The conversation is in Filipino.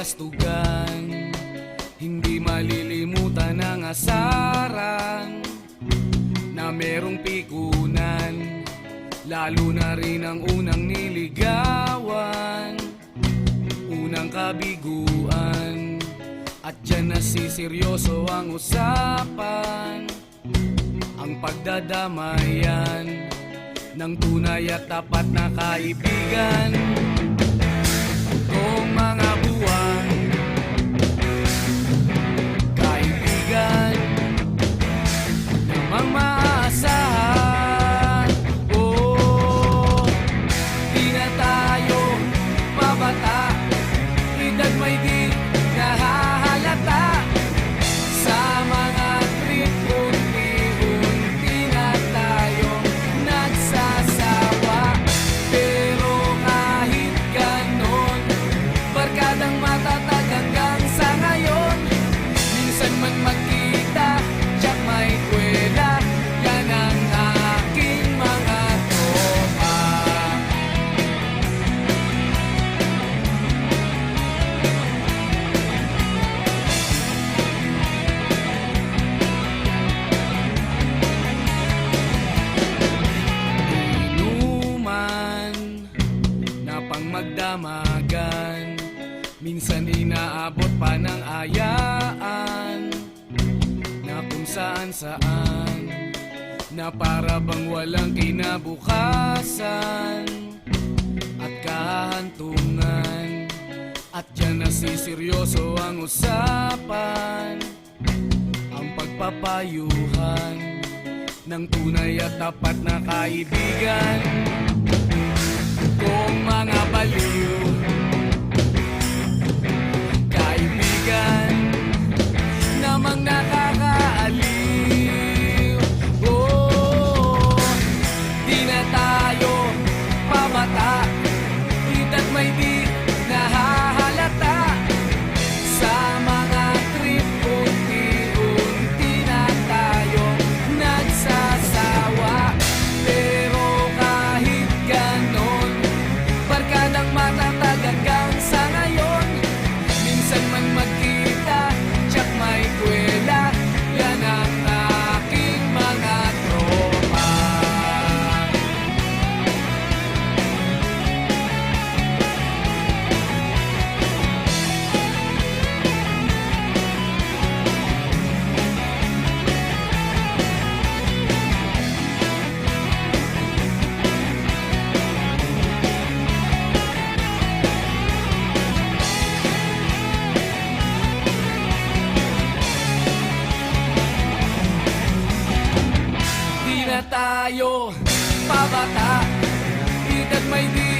kabastugan, hindi malilimutan ang asaran na merong pikunan, lalo na rin ang unang niligawan, unang kabiguan. At dyan nasiseryoso ang usapan, ang pagdadamayan ng tunay at tapat na kaibigan. Kung mga buwan, kaibigan namang maaasahan. Oh, di na tayo pabata, edad may di nahahalata. Sa mga trip, unti-unti na tayong nagsasawa. Pero kahit ganon, barkadang matatag hanggang sa ngayon. Minsan man magkita, tiyak may kwela, yan ang aking mga tropa. Inuman na pang magdamagan, minsan inaabot pa ng ayaan, na kung saan-saan, na para bang walang kinabukasan at kahantungan. At dyan nasiseryoso ang usapan, ang pagpapayuhan ng tunay at tapat na kaibigan. Kung mga baliw, kaibigan namang nakakaaliw. Oh, di na tayo pabata, edad may di nahahalata. Sa mga trip, unti-unti na tayong nagsasawa. Pero kahit ganon, barkadang matatag hanggang sa ngayon. Minsan man magkita, tiyak may kwela, yan ang aking mga tropa. Di na tayo pabata, edad may di